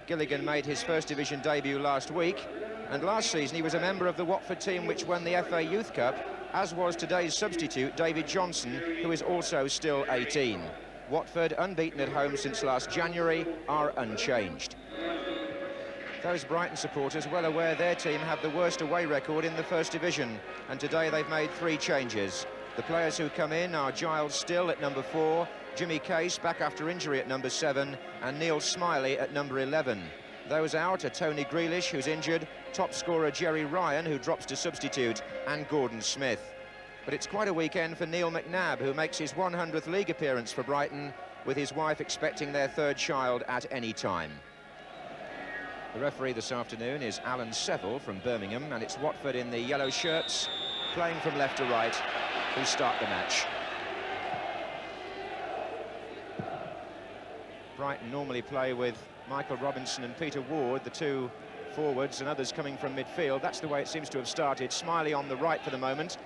Gilligan made his First Division debut last week, and last season he was a member of the Watford team which won the FA Youth Cup, as was today's substitute, David Johnson, who is also still 18. Watford, unbeaten at home since last January, are unchanged. Those Brighton supporters well aware their team have the worst away record in the First Division, and today they've made 3 changes. The players who come in are Giles Still at number 4, Jimmy Case back after injury at number 7, and Neil Smiley at number 11. Those out are Tony Grealish, who's injured, top scorer Jerry Ryan, who drops to substitute, and Gordon Smith. But it's quite a weekend for Neil McNabb, who makes his 100th league appearance for Brighton, with his wife expecting their 3rd child at any time. The referee this afternoon is Alan Seville from Birmingham, and it's Watford in the yellow shirts, playing from left to right, who start the match. Brighton normally play with Michael Robinson and Peter Ward, the 2 forwards, and others coming from midfield. That's the way it seems to have started. Smiley on the right for the moment.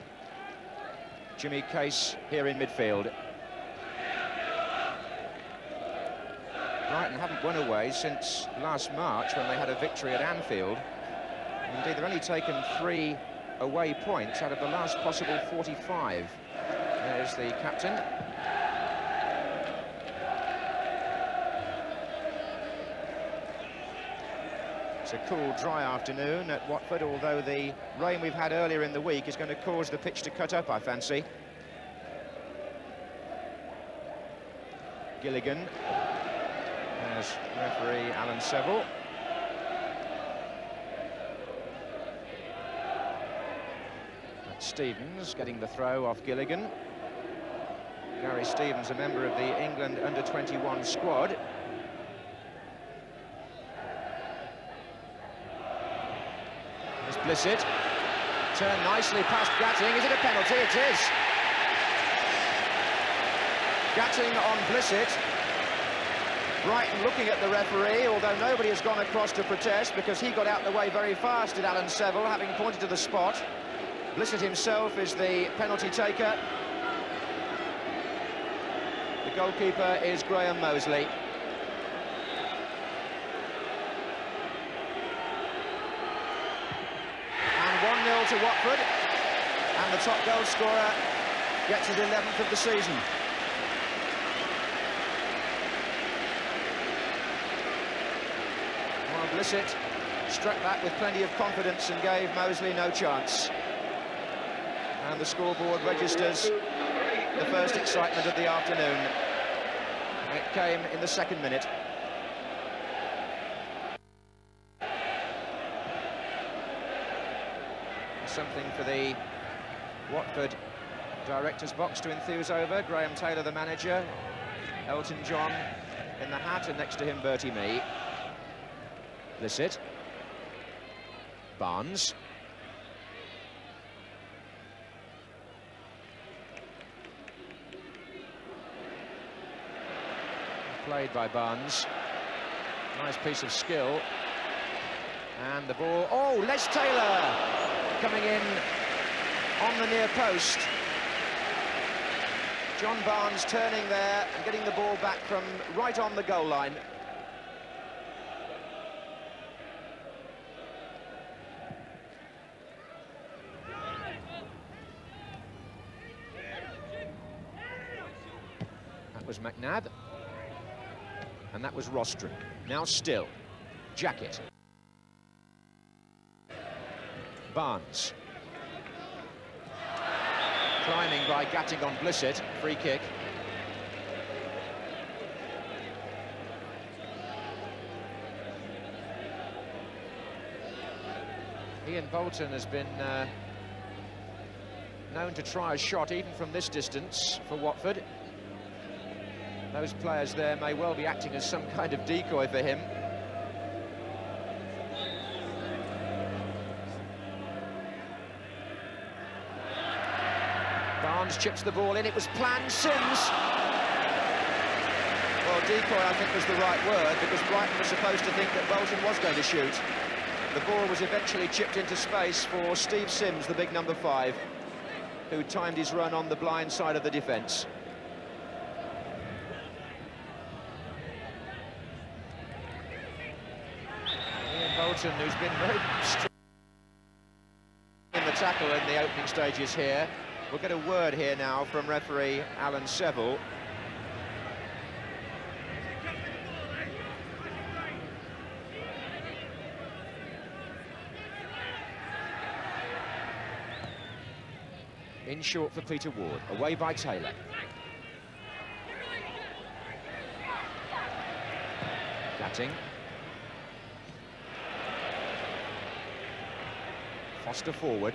Jimmy Case here in midfield. Brighton haven't won away since last March when they had a victory at Anfield. Indeed, they've only taken 3 away points out of the last possible 45. There's the captain. It's a cool, dry afternoon at Watford, although the rain we've had earlier in the week is going to cause the pitch to cut up, I fancy. Gilligan, as referee Alan Seville. That's Stevens getting the throw off Gilligan. Gary Stevens, a member of the England under-21 squad. There's Blissett. Turned nicely past Gatting. Is it a penalty? It is. Gatting on Blissett. Brighton looking at the referee, although nobody has gone across to protest because he got out the way very fast, did Alan Seville, having pointed to the spot. Blissett himself is the penalty taker. The goalkeeper is Graham Mosley. And 1-0 to Watford, and the top goal scorer gets his 11th of the season. Blissett struck that with plenty of confidence and gave Mosley no chance. And the scoreboard registers the first excitement of the afternoon. It came in the 2nd minute. Something for the Watford director's box to enthuse over. Graham Taylor, the manager. Elton John in the hat, and next to him Bertie Mee. Blissett. Barnes. Played by Barnes. Nice piece of skill. And the ball. Oh, Les Taylor coming in on the near post. John Barnes turning there and getting the ball back from right on the goal line. Was McNabb, and that was Rostron. Now Still, Jacket, Barnes, climbing by Gatting on Blissett, free kick. Ian Bolton has been known to try a shot even from this distance for Watford. Those players there may well be acting as some kind of decoy for him. Barnes chips the ball in. It was planned. Sims. Well, decoy, I think, was the right word, because Brighton was supposed to think that Bolton was going to shoot. The ball was eventually chipped into space for Steve Sims, the big number 5, who timed his run on the blind side of the defence. Bolton, who's been very strong in the tackle in the opening stages here. We'll get a word here now from referee Alan Seville. In short for Peter Ward, away by Taylor. Gatting. Foster forward.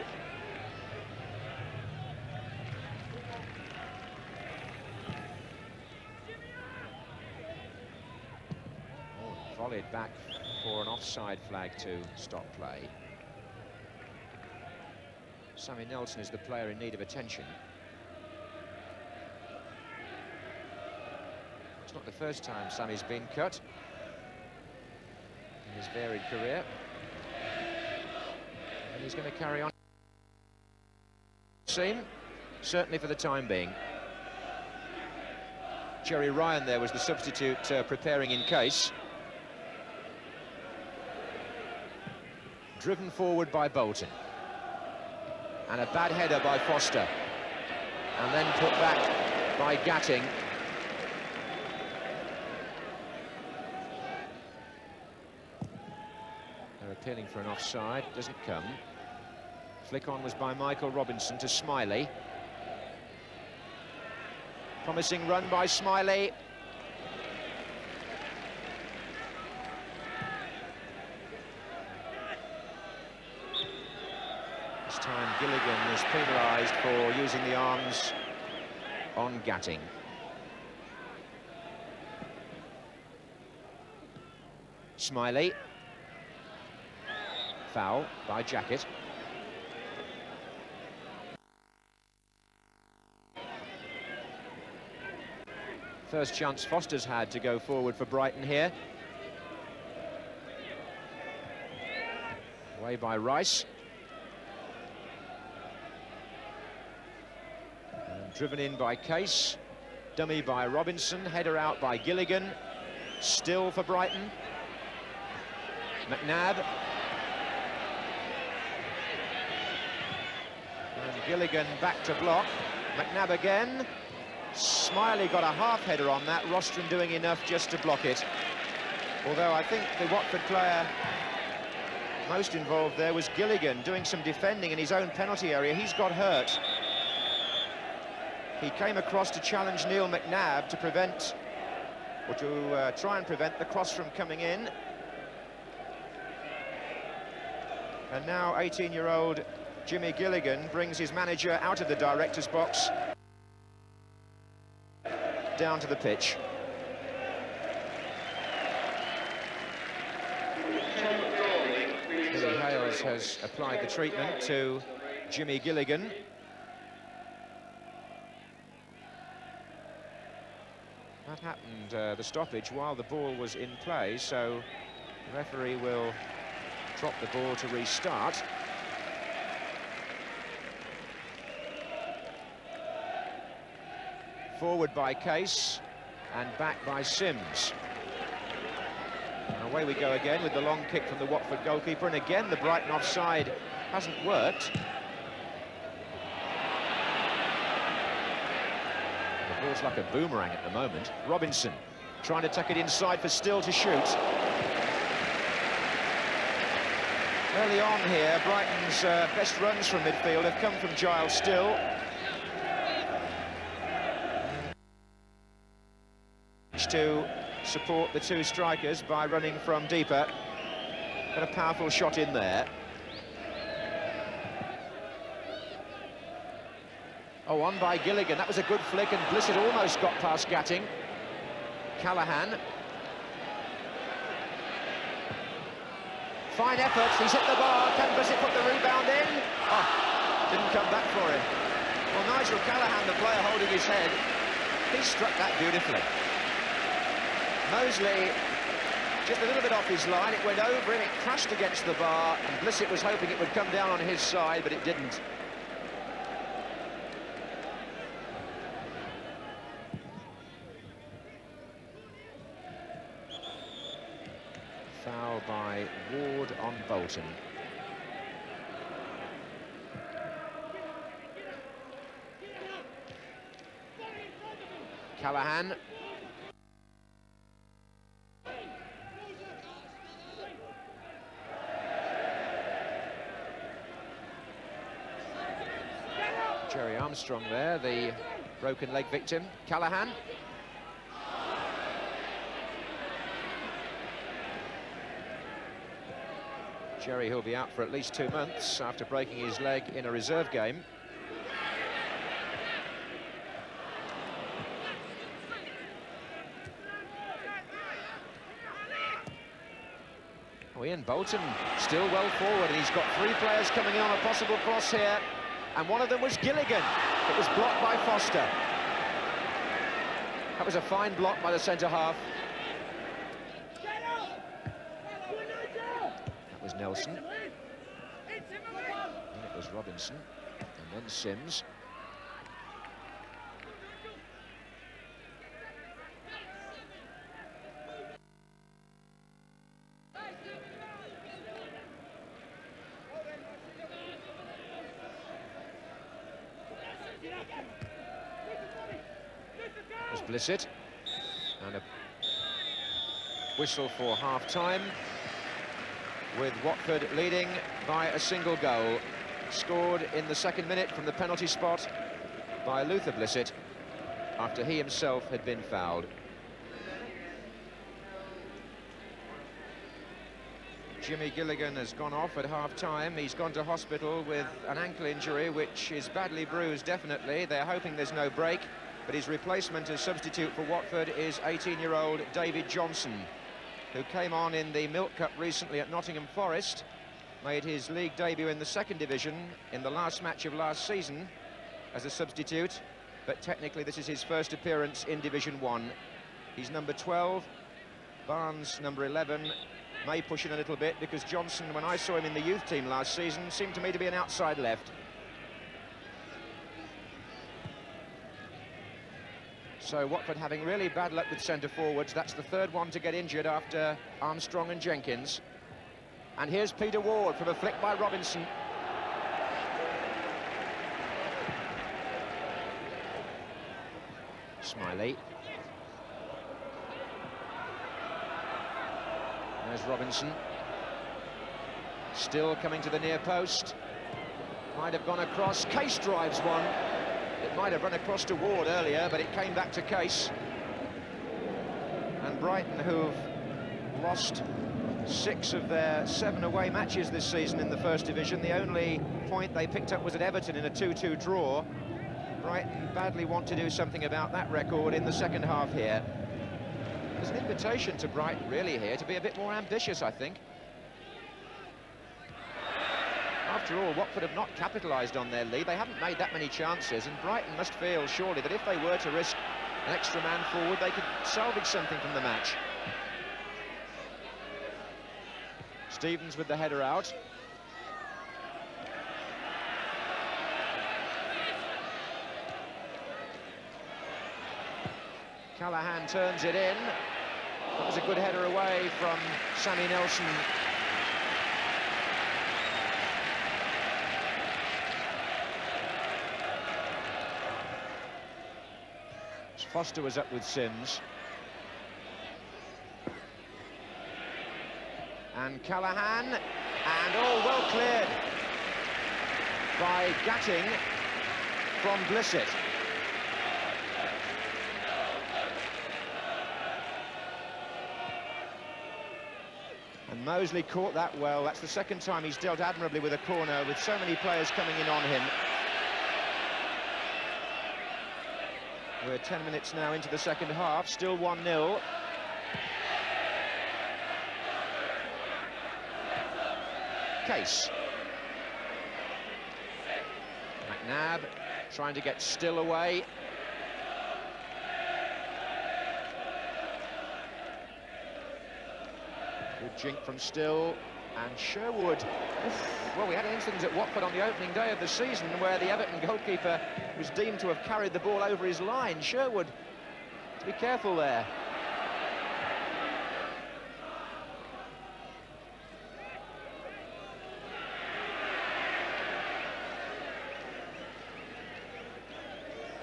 Volleyed back for an offside flag to stop play. Sammy Nelson is the player in need of attention. It's not the first time Sammy's been cut in his varied career. And he's going to carry on. Certainly for the time being. Jerry Ryan there was the substitute preparing in case. Driven forward by Bolton. And a bad header by Foster. And then put back by Gatting. They're appealing for an offside, doesn't come. Flick on was by Michael Robinson to Smiley. Promising run by Smiley. This time Gilligan is penalised for using the arms on Gatting. Smiley. Foul by Jackett. First chance Foster's had to go forward for Brighton here. Away by Rice. And driven in by Case. Dummy by Robinson. Header out by Gilligan. Still for Brighton. McNabb. And Gilligan back to block. McNabb again. Smiley got a half header on that, Rostron doing enough just to block it. Although I think the Watford player most involved there was Gilligan, doing some defending in his own penalty area. He's got hurt. He came across to challenge Neil McNabb to prevent, or to try and prevent the cross from coming in. And now 18-year-old Jimmy Gilligan brings his manager out of the director's box down to the pitch. Billy Hales has applied the treatment to Jimmy Gilligan. That happened, the stoppage, while the ball was in play, so the referee will drop the ball to restart. Forward by Case and back by Sims. And away we go again with the long kick from the Watford goalkeeper, and again the Brighton offside hasn't worked. The ball's like a boomerang at the moment. Robinson trying to tuck it inside for Still to shoot. Early on here, Brighton's best runs from midfield have come from Giles Still. To support the two strikers by running from deeper. Got a powerful shot in there. Oh, on by Gilligan. That was a good flick, and Blissett almost got past Gatting. Callaghan. Fine effort. He's hit the bar. Can Blissett put the rebound in? Oh, didn't come back for him. Well, Nigel Callaghan, the player holding his head, he struck that beautifully. Mosley, just a little bit off his line, it went over him, it crashed against the bar, and Blissett was hoping it would come down on his side, but it didn't. Foul by Ward on Bolton. Callahan. Jerry Armstrong there, the broken leg victim. Callahan. Jerry, who'll be out for at least 2 months after breaking his leg in a reserve game. Oh, Ian Bolton still well forward, and he's got 3 players coming in on a possible cross here, and one of them was Gilligan. It was blocked by Foster. That was a fine block by the centre-half. That was Nelson. And it was Robinson. And then Sims. Was Blissett, and a whistle for half-time, with Watford leading by a single goal, scored in the 2nd minute from the penalty spot by Luther Blissett after he himself had been fouled. Jimmy Gilligan has gone off at half-time. He's gone to hospital with an ankle injury, which is badly bruised, definitely. They're hoping there's no break, but his replacement as substitute for Watford is 18-year-old David Johnson, who came on in the Milk Cup recently at Nottingham Forest, made his league debut in the 2nd division in the last match of last season as a substitute, but technically this is his first appearance in Division 1. He's number 12, Barnes number 11, may push in a little bit, because Johnson, when I saw him in the youth team last season, seemed to me to be an outside left. So Watford having really bad luck with centre forwards. That's the 3rd one to get injured after Armstrong and Jenkins. And here's Peter Ward from a flick by Robinson. Smiley. There's Robinson. Still coming to the near post. Might have gone across. Case drives one. It might have run across to Ward earlier, but it came back to Case. And Brighton, who've lost 6 of their 7 away matches this season in the 1st division, the only point they picked up was at Everton in a 2-2 draw. Brighton badly want to do something about that record in the 2nd half here. There's an invitation to Brighton, really, here, to be a bit more ambitious, I think. After all, Watford have not capitalised on their lead. They haven't made that many chances, and Brighton must feel, surely, that if they were to risk an extra man forward, they could salvage something from the match. Stevens with the header out. Callahan turns it in. That was a good header away from Sammy Nelson. Foster was up with Sims. And Callahan, and well cleared by Gatting from Blissett. And Mosley caught that well. That's the 2nd time he's dealt admirably with a corner, with so many players coming in on him. We're 10 minutes now into the 2nd half, still 1-0. Case. McNabb trying to get Still away. Good jink from Still, and Sherwood. Well, we had an incident at Watford on the opening day of the season where the Everton goalkeeper was deemed to have carried the ball over his line. Sherwood, to be careful there.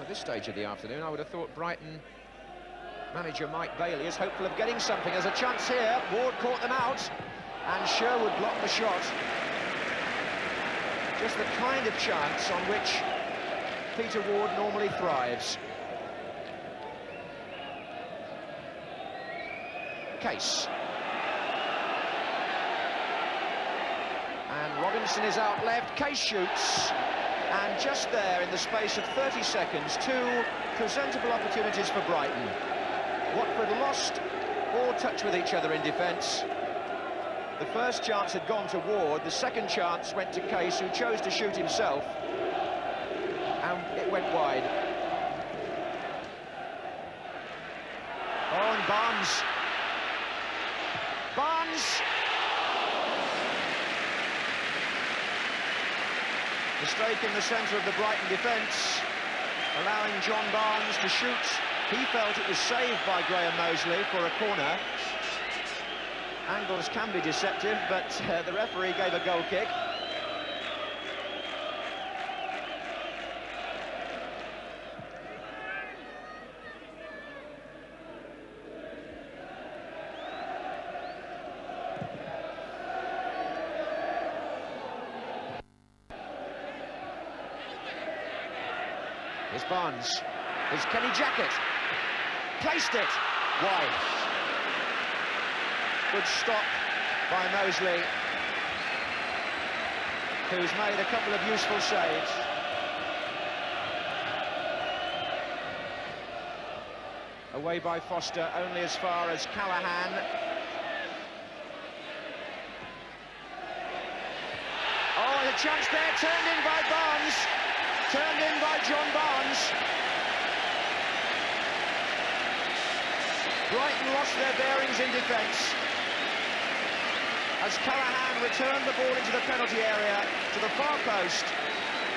this stage of the afternoon, I would have thought Brighton manager Mike Bailey is hopeful of getting something. There's a chance here. Ward caught them out, and Sherwood blocked the shot. Just the kind of chance on which Peter Ward normally thrives. Case. And Robinson is out left. Case shoots. And just there, in the space of 30 seconds, two presentable opportunities for Brighton. Watford lost all touch with each other in defence. The first chance had gone to Ward. The second chance went to Case, who chose to shoot himself. And it went wide. Oh, and Barnes. Barnes! Mistake in the centre of the Brighton defence, allowing John Barnes to shoot. He felt it was saved by Graham Mosley for a corner. Angles can be deceptive, but the referee gave a goal kick. Here's Barnes. Here's Kenny Jackett. Placed it wide. Good stop by Mosley, who's made a couple of useful saves. Away by Foster, only as far as Callahan. Oh, and a chance there, turned in by Barnes. Turned in by John Barnes. Brighton lost their bearings in defence as Callahan returned the ball into the penalty area to the far post.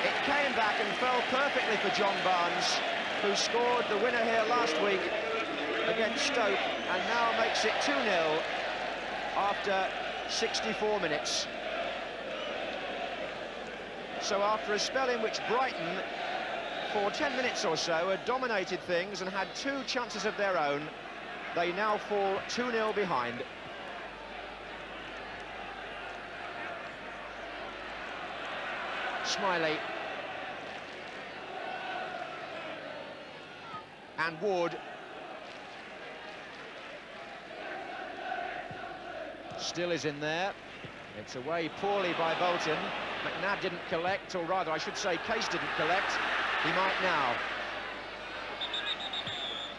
It came back and fell perfectly for John Barnes, who scored the winner here last week against Stoke and now makes it 2-0 after 64 minutes. So after a spell in which Brighton, for 10 minutes or so, had dominated things and had two chances of their own, they now fall 2-0 behind. Smiley. And Ward. Still is in there. It's away poorly by Bolton. McNabb didn't collect, or rather, I should say, Case didn't collect. He might now.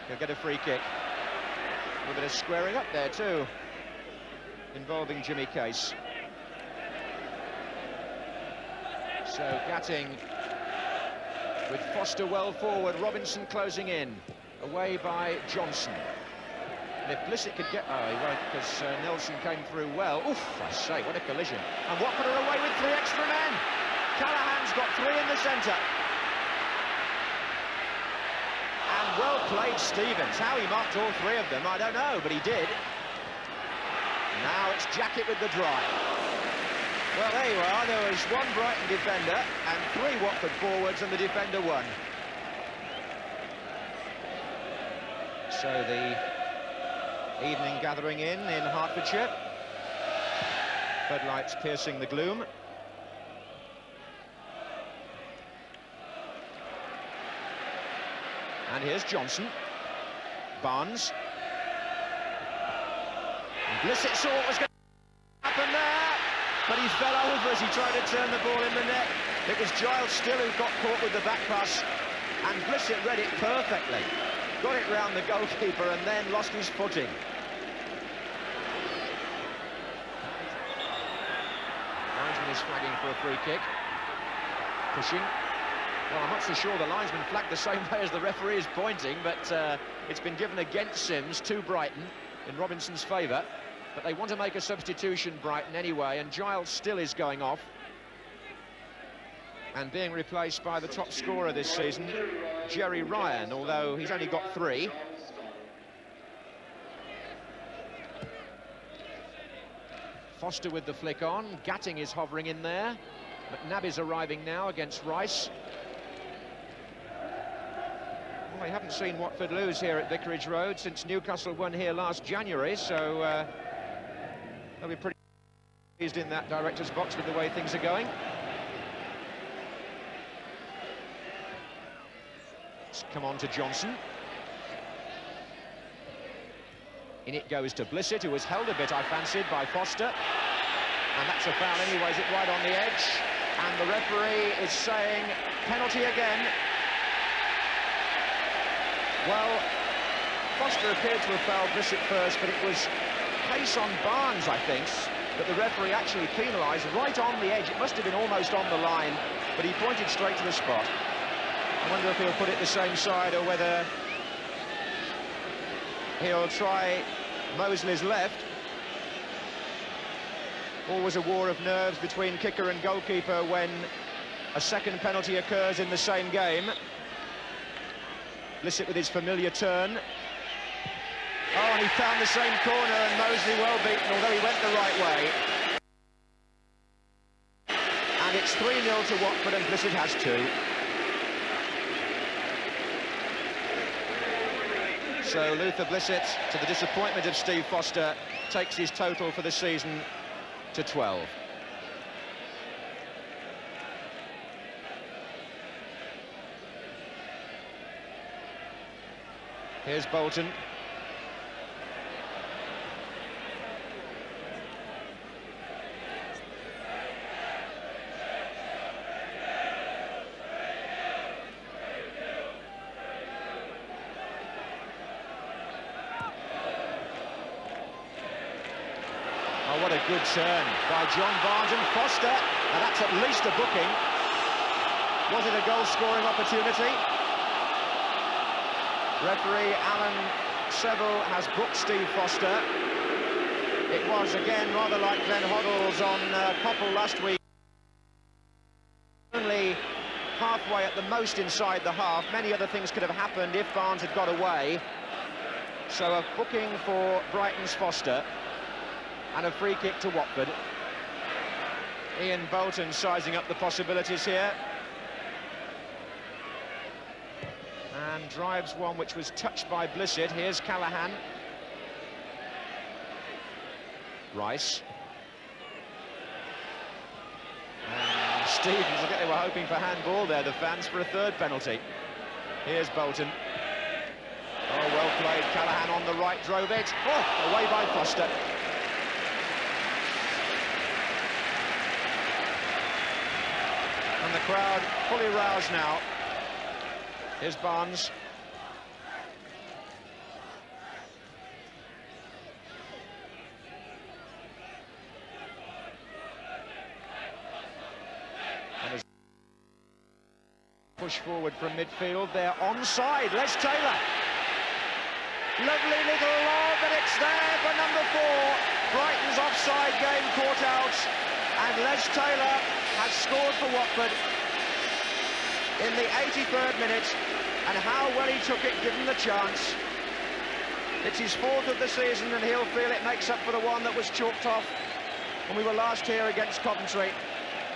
He'll get a free kick. A little bit of squaring up there, too, involving Jimmy Case. So, Gatting with Foster well forward, Robinson closing in. Away by Johnson. And if Blissett could get... Oh, he won't, because Nelson came through well. Oof, I say, what a collision. And Watford are away with 3 extra men. Callahan's got 3 in the centre. And well played, Stevens. How he marked all 3 of them, I don't know, but he did. Now it's Jackett with the drive. Well, there you are. There was 1 Brighton defender and 3 Watford forwards, and the defender won. So the evening gathering in Hertfordshire. Floodlights piercing the gloom. And here's Johnson. Barnes. And Blissett saw what was going to happen there, but he fell over as he tried to turn the ball in the net. It was Giles Still who got caught with the back pass, and Blissett read it perfectly. Got it round the goalkeeper and then lost his footing. Linesman is flagging for a free kick. Pushing. Well, I'm not so sure the linesman flagged the same way as the referee is pointing, but it's been given against Sims to Brighton in Robinson's favour. But they want to make a substitution, Brighton, anyway, and Giles Still is going off and being replaced by the top scorer this season, Jerry Ryan, although he's only got 3. Foster with the flick on. Gatting is hovering in there. McNabb is arriving now against Rice. I haven't seen Watford lose here at Vicarage Road since Newcastle won here last January, so they'll be pretty pleased in that director's box with the way things are going. Let's come on to Johnson. In it goes to Blissett, who was held a bit, I fancied, by Foster. And that's a foul anyways, it right on the edge. And the referee is saying penalty again. Well, Foster appeared to have fouled Blissett first, but it was pace on Barnes, I think, that the referee actually penalised right on the edge. It must have been almost on the line, but he pointed straight to the spot. I wonder if he'll put it the same side or whether he'll try Mosley's left. Always a war of nerves between kicker and goalkeeper when a second penalty occurs in the same game. Blissett with his familiar turn. Oh, and he found the same corner, and Mosley well beaten, although he went the right way. And it's 3-0 to Watford, and Blissett has 2. So Luther Blissett, to the disappointment of Steve Foster, takes his total for the season to 12. Here's Bolton. Oh, what a good turn by John Barnes and Foster. Now that's at least a booking. Was it a goal-scoring opportunity? Referee Alan Seville has booked Steve Foster. It was, again, rather like Glenn Hoddle's on Coppell last week. Only halfway at the most inside the half. Many other things could have happened if Barnes had got away. So a booking for Brighton's Foster. And a free kick to Watford. Ian Bolton sizing up the possibilities here. And drives one which was touched by Blissett. Here's Callaghan. Rice. And Stevens, I think they were hoping for handball there, the fans, for a third penalty. Here's Bolton. Oh, well played. Callaghan on the right, drove it. Oh, away by Foster. And the crowd fully roused now. Here's Barnes. And as push forward from midfield, they're onside. Les Taylor. Lovely little lob, and it's there for number 4. Brighton's offside game caught out, and Les Taylor has scored for Watford in the 83rd minute, and how well he took it given the chance. It's his 4th of the season, and he'll feel it makes up for the one that was chalked off when we were last here against Coventry.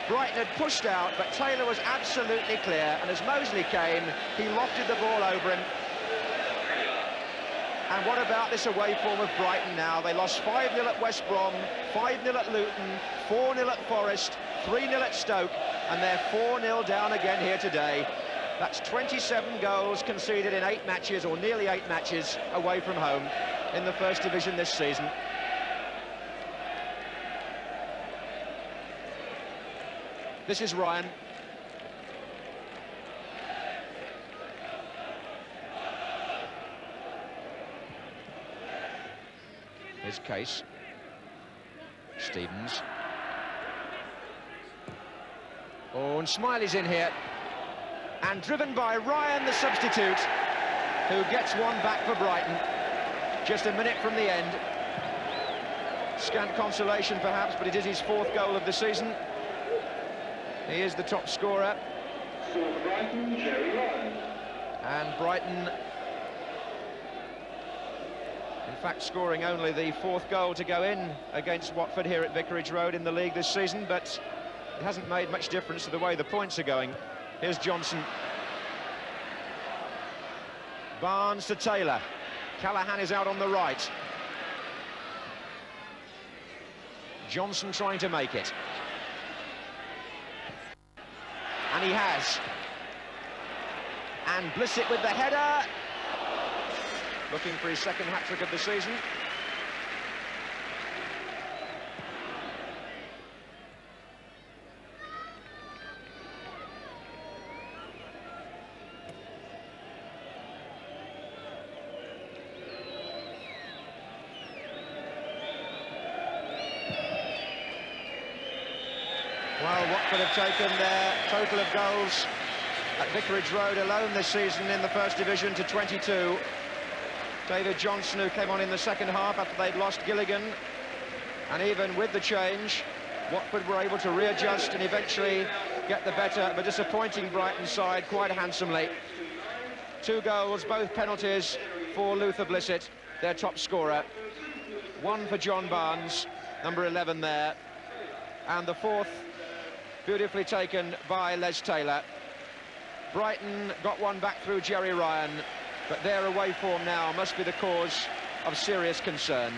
Brighton had pushed out, but Taylor was absolutely clear, and as Mosley came, he lofted the ball over him. And what about this away form of Brighton now? They lost 5-0 at West Brom, 5-0 at Luton, 4-0 at Forest, 3-0 at Stoke, and they're 4-0 down again here today. That's 27 goals conceded in 8 matches, or nearly 8 matches, away from home in the First Division this season. This is Ryan. Here's Case. Stevens. Oh, and Smiley's in here. And driven by Ryan, the substitute, who gets one back for Brighton. Just a minute from the end. Scant consolation, perhaps, but it is his 4th goal of the season. He is the top scorer. And Brighton, in fact, scoring only the 4th goal to go in against Watford here at Vicarage Road in the league this season, but it hasn't made much difference to the way the points are going. Here's Johnson. Barnes to Taylor. Callaghan is out on the right. Johnson trying to make it. And he has. And Blissett with the header. Looking for his second hat-trick of the season. Well, Watford have taken their total of goals at Vicarage Road alone this season in the First Division to 22. David Johnson, who came on in the second half after they'd lost Gilligan, and even with the change, Watford were able to readjust and eventually get the better of a disappointing Brighton side quite handsomely. 2 goals, both penalties for Luther Blissett, their top scorer. 1 for John Barnes, number 11 there, and the 4th beautifully taken by Les Taylor. Brighton got one back through Jerry Ryan, but their away form now must be the cause of serious concern.